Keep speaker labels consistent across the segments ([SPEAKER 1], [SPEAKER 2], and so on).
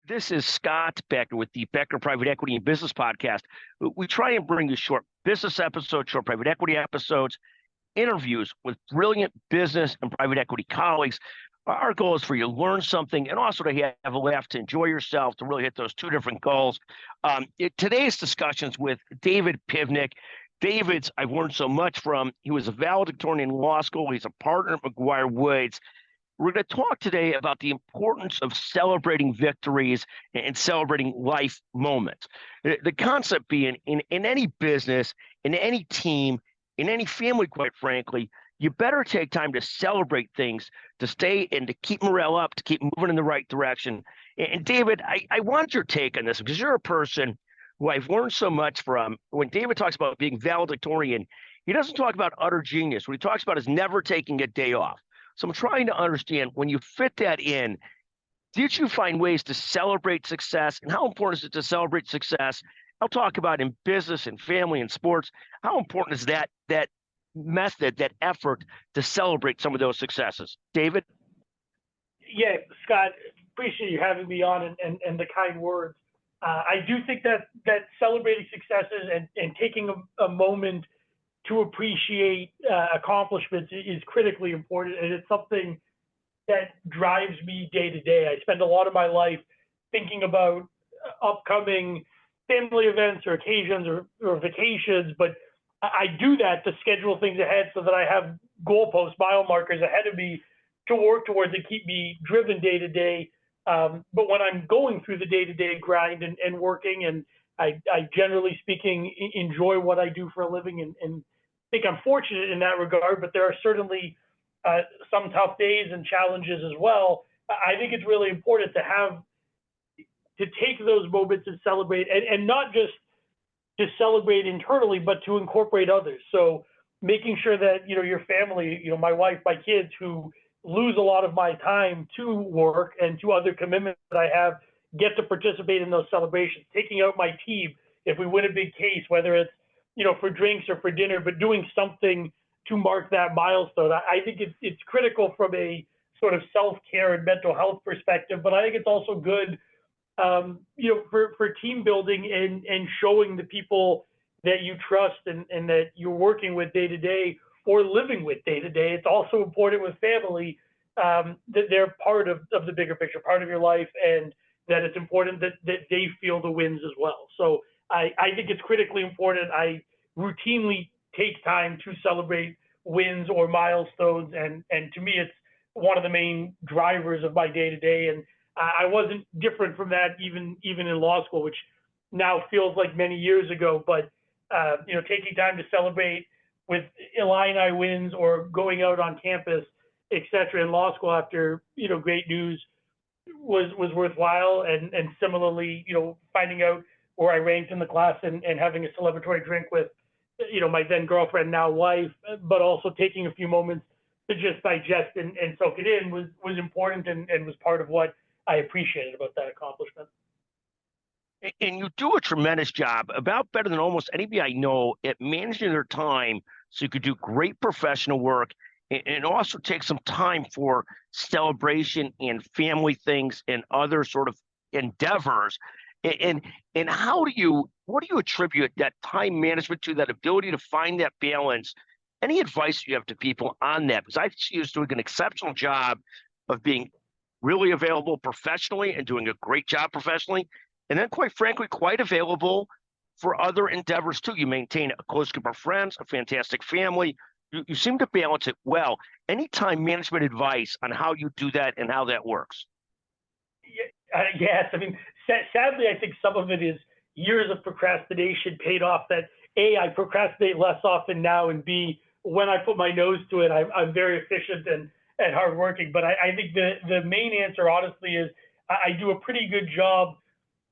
[SPEAKER 1] This is Scott Becker with the Becker Private Equity and Business Podcast. We try and bring you short business episodes, short private equity episodes, interviews with brilliant business and private equity colleagues. Our goal is for you to learn something and also to have a laugh, to enjoy yourself, to really hit those two different goals. Today's discussions with David Pivnick. I've learned so much from. He was a valedictorian in law school. He's a partner at McGuireWoods. We're going to talk today about the importance of celebrating victories and celebrating life moments. The concept being in any business, in any team, in any family, quite frankly, you better take time to celebrate things, to stay and to keep morale up, to keep moving in the right direction. And David, I want your take on this because you're a person who I've learned so much from. When David talks about being valedictorian, he doesn't talk about utter genius. What he talks about is never taking a day off. So I'm trying to understand, when you fit that in, did you find ways to celebrate success? And how important is it to celebrate success? I'll talk about in business and family and sports. How important is that method, that effort to celebrate some of those successes? David?
[SPEAKER 2] Yeah, Scott, appreciate you having me on and the kind words. I do think that celebrating successes and taking a moment to appreciate accomplishments is critically important, and it's something that drives me day to day. I spend a lot of my life thinking about upcoming family events or occasions or vacations, but I do that to schedule things ahead so that I have goalposts, mile markers ahead of me to work towards and keep me driven day to day. But when I'm going through the day-to-day grind and working, and I generally speaking enjoy what I do for a living and think I'm fortunate in that regard, but there are certainly some tough days and challenges as well. I think it's really important to take those moments and celebrate, and not just to celebrate internally, but to incorporate others. So making sure that, your family, my wife, my kids, who lose a lot of my time to work and to other commitments that I have, get to participate in those celebrations, taking out my team if we win a big case, whether it's, for drinks or for dinner, but doing something to mark that milestone. I think it's critical from a sort of self-care and mental health perspective, but I think it's also good, for team building and showing the people that you trust and that you're working with day to day or living with day to day. It's also important with family that they're part of the bigger picture, part of your life, and that it's important that they feel the wins as well. So I think it's critically important. I routinely take time to celebrate wins or milestones, and to me, it's one of the main drivers of my day to day. And I wasn't different from that even in law school, which now feels like many years ago. But taking time to celebrate with Illini wins or going out on campus, et cetera, in law school after great news was worthwhile. And similarly, finding out where I ranked in the class and having a celebratory drink with my then girlfriend, now wife, but also taking a few moments to just digest and soak it in was important and was part of what I appreciated about that accomplishment.
[SPEAKER 1] And you do a tremendous job, about better than almost anybody I know, at managing their time so you could do great professional work and also take some time for celebration and family things and other sort of endeavors. And what do you attribute that time management to, that ability to find that balance? Any advice you have to people on that? Because I see you doing an exceptional job of being really available professionally and doing a great job professionally. And then, quite frankly, quite available for other endeavors too. You maintain a close group of friends, a fantastic family. You seem to balance it well. Any time management advice on how you do that and how that works?
[SPEAKER 2] Yes. I mean, sadly, I think some of it is years of procrastination paid off. That A, I procrastinate less often now, and B, when I put my nose to it, I'm very efficient and hardworking. But I think the main answer, honestly, is I do a pretty good job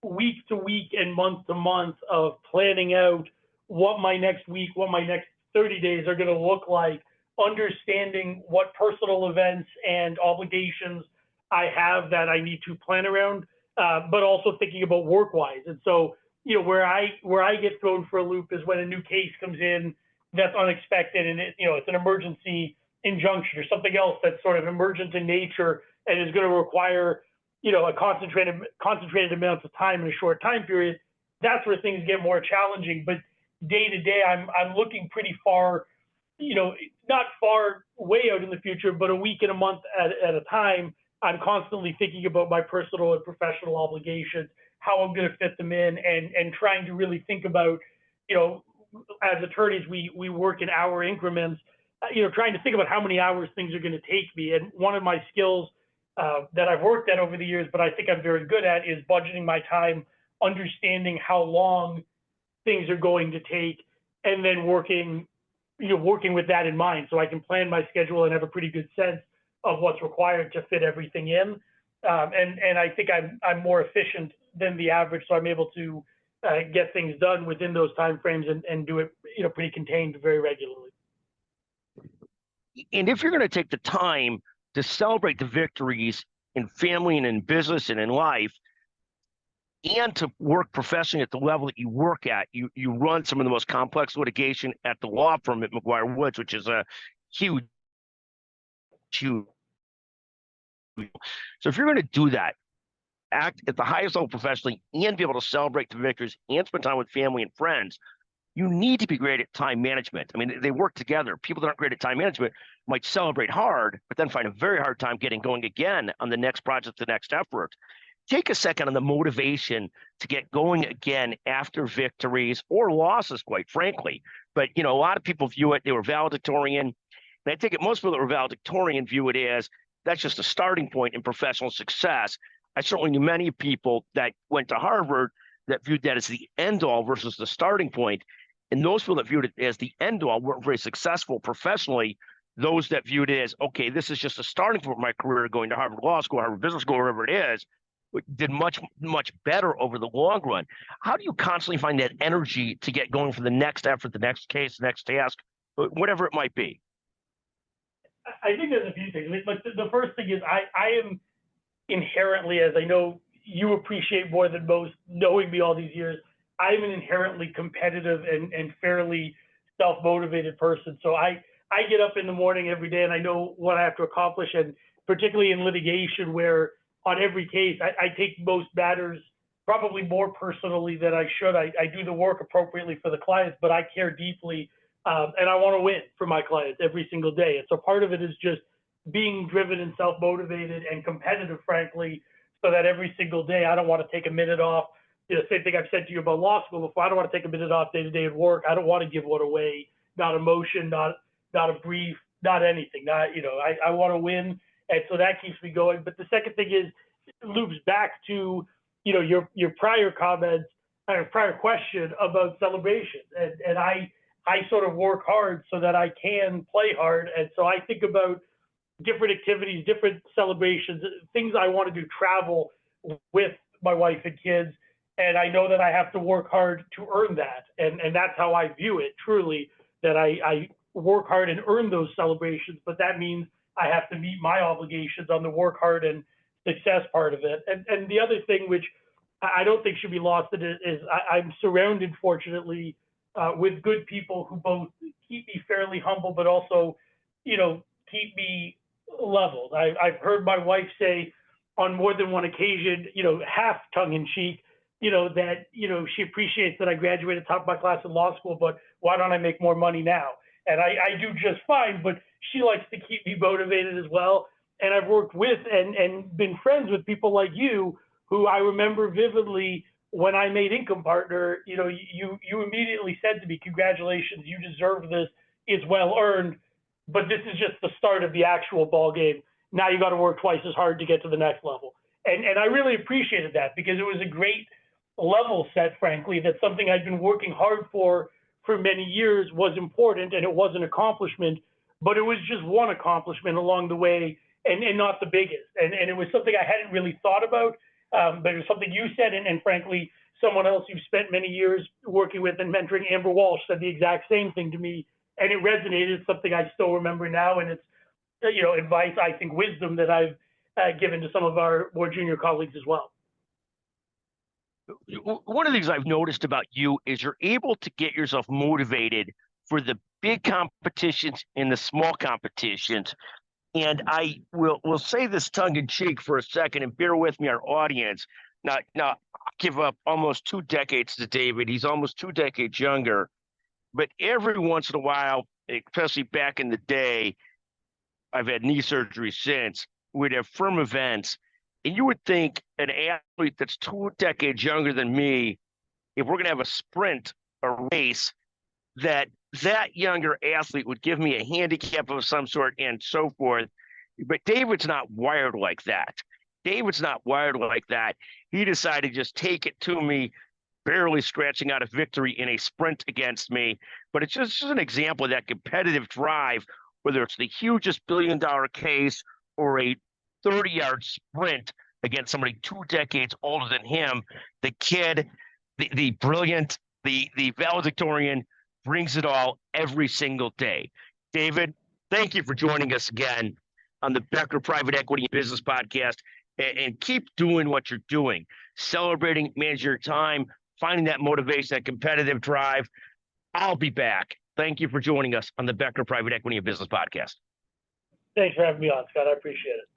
[SPEAKER 2] week to week and month to month of planning out what my next week, what my next 30 days are going to look like, understanding what personal events and obligations I have that I need to plan around, but also thinking about work-wise. And so, where I get thrown for a loop is when a new case comes in that's unexpected, and it's an emergency injunction or something else that's sort of emergent in nature and is going to require a concentrated amount of time in a short time period, that's where things get more challenging. But day to day, I'm looking pretty far, not far way out in the future, but a week and a month at a time. I'm constantly thinking about my personal and professional obligations, how I'm going to fit them in, and trying to really think about, as attorneys, we work in hour increments, trying to think about how many hours things are going to take me. And one of my skills that I've worked at over the years, but I think I'm very good at, is budgeting my time, understanding how long things are going to take, and then working with that in mind, so I can plan my schedule and have a pretty good sense of what's required to fit everything in. And I think I'm more efficient than the average, so I'm able to get things done within those timeframes and do it, pretty contained very regularly.
[SPEAKER 1] And if you're going to take the time to celebrate the victories in family and in business and in life, and to work professionally at the level that you work at, you run some of the most complex litigation at the law firm at McGuireWoods, which is a huge. So if you're going to do that, act at the highest level professionally, and be able to celebrate the victories and spend time with family and friends, you need to be great at time management. I mean, they work together. People that aren't great at time management might celebrate hard, but then find a very hard time getting going again on the next project, the next effort. Take a second on the motivation to get going again after victories or losses, quite frankly. But, a lot of people view it, they were valedictorian. And I take it most people that were valedictorian view it as that's just a starting point in professional success. I certainly knew many people that went to Harvard that viewed that as the end all versus the starting point. And those people that viewed it as the end all weren't very successful professionally. Those that viewed it as, okay, this is just a starting point for my career, going to Harvard Law School, Harvard Business School, wherever it is, did much, much better over the long run. How do you constantly find that energy to get going for the next effort, the next case, the next task, whatever it might be?
[SPEAKER 2] I think there's a few things. Like the first thing is I am inherently, as I know you appreciate more than most, knowing me all these years, I'm an inherently competitive and fairly self-motivated person. So I get up in the morning every day and I know what I have to accomplish, and particularly in litigation where on every case, I take most matters probably more personally than I should. I do the work appropriately for the clients, but I care deeply, and I want to win for my clients every single day. And so part of it is just being driven and self-motivated and competitive, frankly, so that every single day I don't want to take a minute off. Same thing I've said to you about law school before. I don't want to take a minute off day to day at work. I don't want to give one away, not a motion, not a brief, not anything. I want to win. And so that keeps me going. But the second thing is, it loops back to, your prior comments, prior question about celebrations. And I sort of work hard so that I can play hard. And so I think about different activities, different celebrations, things I want to do, travel with my wife and kids. And I know that I have to work hard to earn that. And that's how I view it, truly, that I work hard and earn those celebrations. But that means I have to meet my obligations on the work hard and success part of it. And the other thing, which I don't think should be lost, is I'm surrounded, fortunately, with good people who both keep me fairly humble, but also, keep me leveled. I've heard my wife say on more than one occasion, half tongue in cheek, that, she appreciates that I graduated top of my class in law school, but why don't I make more money now? And I do just fine, but she likes to keep me motivated as well. And I've worked with and been friends with people like you, who I remember vividly when I made Income Partner. You immediately said to me, congratulations, you deserve this, it's well earned, but this is just the start of the actual ball game. Now you got to work twice as hard to get to the next level. And I really appreciated that, because it was a great level set, frankly, that something I'd been working hard for many years was important, and it was an accomplishment, but it was just one accomplishment along the way, and not the biggest. And it was something I hadn't really thought about, but it was something you said, and frankly, someone else you've spent many years working with and mentoring, Amber Walsh, said the exact same thing to me, and it resonated. It's something I still remember now, and it's, advice, I think, wisdom that I've given to some of our more junior colleagues as well.
[SPEAKER 1] One of the things I've noticed about you is you're able to get yourself motivated for the big competitions and the small competitions, And I will say this tongue in cheek for a second, and bear with me, our audience. Now, I give up almost 2 decades to David. He's almost 2 decades younger. But every once in a while, especially back in the day, I've had knee surgery since, we'd have firm events. And you would think an athlete that's 2 decades younger than me, if we're going to have a sprint, a race, that younger athlete would give me a handicap of some sort and so forth. But David's not wired like that. David's not wired like that. He decided to just take it to me, barely scratching out a victory in a sprint against me. But it's just an example of that competitive drive, whether it's the hugest billion-dollar case or a 30-yard sprint against somebody 2 decades older than him. The kid, the brilliant, the valedictorian, brings it all every single day. David, thank you for joining us again on the Becker Private Equity and Business Podcast, and keep doing what you're doing, celebrating, manage your time, finding that motivation, that competitive drive. I'll be back. Thank you for joining us on the Becker Private Equity and Business Podcast.
[SPEAKER 2] Thanks for having me on, Scott. I appreciate it.